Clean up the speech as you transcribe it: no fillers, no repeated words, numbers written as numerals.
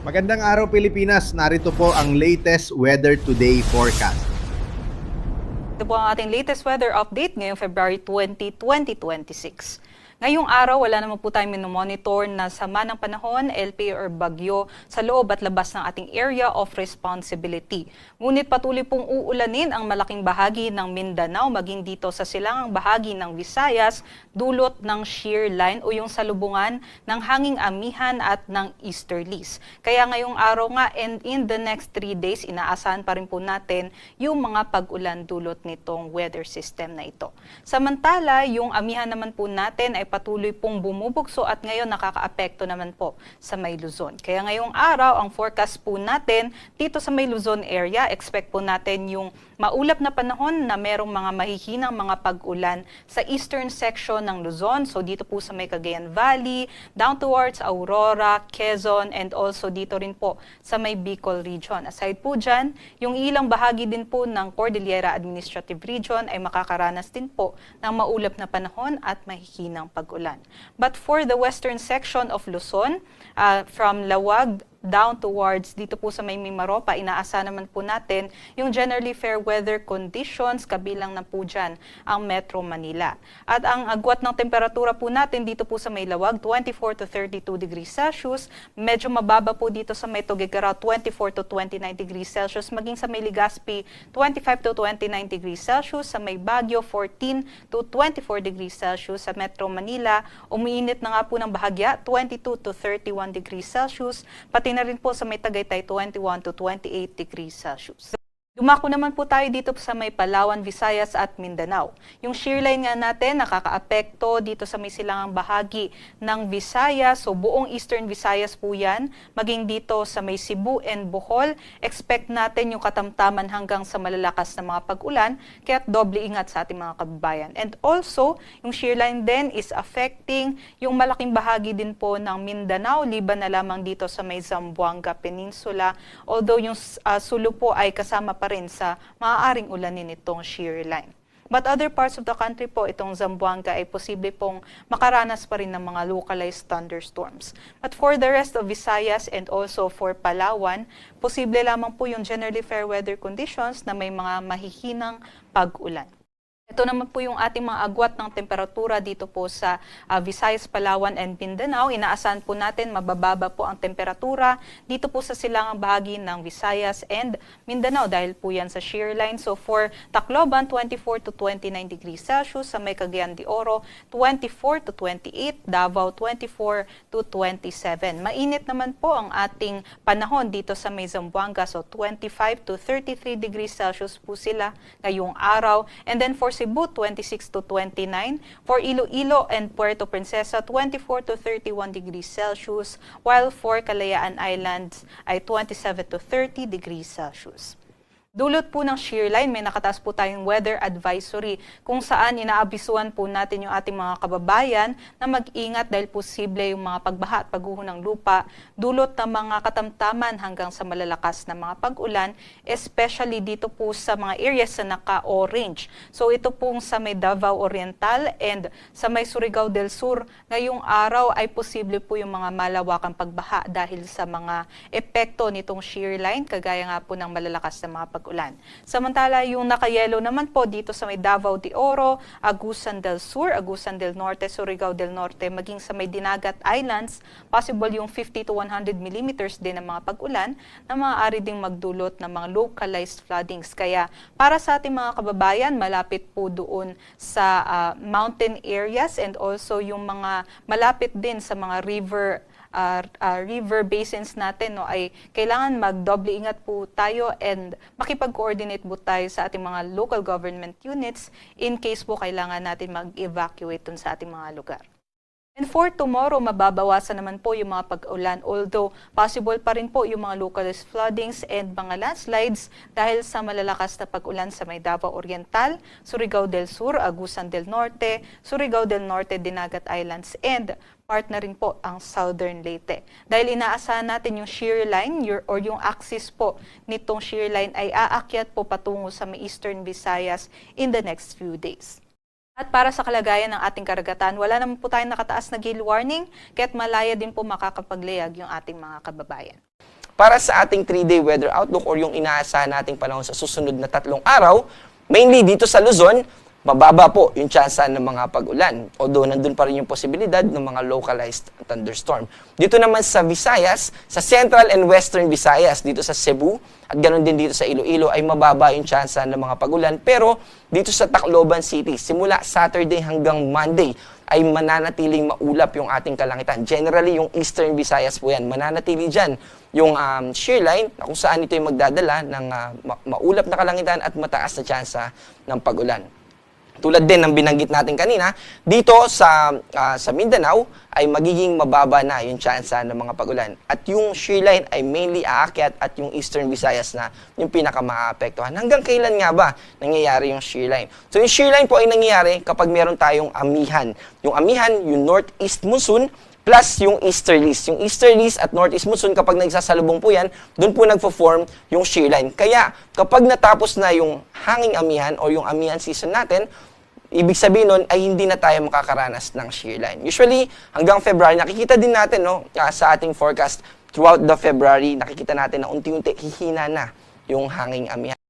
Magandang araw Pilipinas, narito po ang latest weather today forecast. Ito po ang ating latest weather update ngayong February 20, 2026. Ngayong araw, wala naman po tayong minomonitor na sama ng panahon, LPA or bagyo sa loob at labas ng ating area of responsibility. Ngunit patuloy pong uulanin ang malaking bahagi ng Mindanao, maging dito sa silangang bahagi ng Visayas, dulot ng shear line o yung salubungan ng hanging amihan at ng easterlies. Kaya ngayong araw nga and in the next 3 days, inaasahan pa rin po natin yung mga pag-ulan dulot nitong weather system na ito. Samantala, yung amihan naman po natin ay patuloy pong bumubugso at ngayon nakakaapekto naman po sa May Luzon. Kaya ngayong araw, ang forecast po natin dito sa May Luzon area, expect po natin yung maulap na panahon na merong mga mahihinang mga pag-ulan sa eastern section ng Luzon. So dito po sa may Cagayan Valley, down towards Aurora, Quezon, and also dito rin po sa may Bicol region. Aside po dyan, yung ilang bahagi din po ng Cordillera Administrative Region ay makakaranas din po ng maulap na panahon at mahihinang pag-ulan. But for the western section of Luzon, from Lawag down towards dito po sa may Mimaropa, inaasahan naman po natin yung generally fair weather conditions, kabilang na po dyan ang Metro Manila. At ang agwat ng temperatura po natin dito po sa may Lawag, 24 to 32 degrees Celsius. Medyo mababa po dito sa may Tuguegarao, 24 to 29 degrees Celsius. Maging sa may Legazpi, 25 to 29 degrees Celsius. Sa may Baguio, 14 to 24 degrees Celsius. Sa Metro Manila, umiinit na nga po ng bahagya, 22 to 31 degrees Celsius. Pati na rin po sa may Tagaytay, 21 to 28 degrees Celsius. Dumako naman po tayo dito sa may Palawan, Visayas at Mindanao. Yung shear line nga natin nakakaapekto dito sa may silangang bahagi ng Visayas. So buong Eastern Visayas po yan. Maging dito sa may Cebu and Bohol, expect natin yung katamtaman hanggang sa malalakas na mga pag-ulan. Kaya doble ingat sa ating mga kababayan. And also, yung shear line din is affecting yung malaking bahagi din po ng Mindanao, liban na lamang dito sa may Zamboanga Peninsula. Although yung Sulu po ay kasama pa rin sa maaaring ulanin itong shear line. But other parts of the country po, itong Zamboanga ay posible pong makaranas pa rin ng mga localized thunderstorms. But for the rest of Visayas and also for Palawan, posible lamang po yung generally fair weather conditions na may mga mahihinang pag-ulan. Ito naman po yung ating mga agwat ng temperatura dito po sa Visayas, Palawan, and Mindanao. Inaasahan po natin mabababa po ang temperatura dito po sa silangang bahagi ng Visayas and Mindanao dahil po yan sa shear line. So for Tacloban, 24 to 29 degrees Celsius. Sa may Cagayan de Oro, 24 to 28. Davao, 24 to 27. Mainit naman po ang ating panahon dito sa may Zamboanga. So 25 to 33 degrees Celsius po sila ngayong araw. And then for Cebu, 26 to 29. For Iloilo and Puerto Princesa, 24 to 31 degrees Celsius. While for Kalayaan Islands ay 27 to 30 degrees Celsius. Dulot po ng shear line, may nakataas po tayong weather advisory kung saan inaabisuan po natin yung ating mga kababayan na mag-ingat dahil posible yung mga pagbaha at pagguho ng lupa, dulot ng mga katamtaman hanggang sa malalakas na mga pag-ulan, especially dito po sa mga areas na naka-orange. So ito pong sa may Davao Oriental and sa may Surigao del Sur, ngayong araw ay posible po yung mga malawakang pagbaha dahil sa mga epekto nitong shear line, kagaya nga po ng malalakas na mga pag-ulan. Samantala, yung naka-yellow naman po dito sa may Davao de Oro, Agusan del Sur, Agusan del Norte, Surigao del Norte, maging sa may Dinagat Islands, possible yung 50 to 100 millimeters din ng mga pag-ulan na maaari ding magdulot ng mga localized floodings. Kaya para sa ating mga kababayan, malapit po doon sa mountain areas and also yung mga malapit din sa mga river basins natin, no, ay kailangan magdoble ingat po tayo and makipag-coordinate po tayo sa ating mga local government units in case po kailangan natin mag-evacuate dun sa ating mga lugar. And for tomorrow, mababawasan naman po yung mga pag-ulan, although possible pa rin po yung mga localized floodings and mga landslides dahil sa malalakas na pag-ulan sa may Davao Oriental, Surigao del Sur, Agusan del Norte, Surigao del Norte, Dinagat Islands, and part na rin po ang Southern Leyte. Dahil inaasahan natin yung shear line or yung axis po nitong shear line ay aakyat po patungo sa may Eastern Visayas in the next few days. At para sa kalagayan ng ating karagatan, wala naman po tayong nakataas na gale warning, kaya't malaya din po makakapaglayag yung ating mga kababayan. para sa ating 3-day weather outlook or yung inaasahan nating panahon sa susunod na 3 araw, mainly dito sa Luzon, mababa po yung tsansa ng mga pag-ulan. Although nandun pa rin yung posibilidad ng mga localized thunderstorm. Dito naman sa Visayas, sa Central and Western Visayas, dito sa Cebu, at ganoon din dito sa Iloilo, ay mababa yung tsansa ng mga pag-ulan. Pero dito sa Tacloban City, simula Saturday hanggang Monday, ay mananatiling maulap yung ating kalangitan. Generally, yung Eastern Visayas po yan, mananatili dyan yung shear line na kung saan ito yung magdadala ng maulap na kalangitan at mataas na tsansa ng pag-ulan. Tulad din ng binanggit natin kanina, dito sa Mindanao ay magiging mababa na yung tsansa ng mga pag-ulan. At yung shear line ay mainly aakyat at yung Eastern Visayas na yung pinaka-maapektuhan. Hanggang kailan nga ba nangyayari yung shear line? So yung shear line po ay nangyayari kapag meron tayong amihan. Yung amihan, yung northeast monsoon, plus yung easterlies. Yung easterlies at northeast monsoon, kapag nagsasalubong po yan, doon po nagpo-form yung shear line. Kaya, kapag natapos na yung hanging amihan o yung amihan season natin, ibig sabihin nun ay hindi na tayo makakaranas ng shear line. Usually, hanggang February, nakikita din natin sa ating forecast, throughout the February, nakikita natin na unti-unti hihina na yung hanging amihan.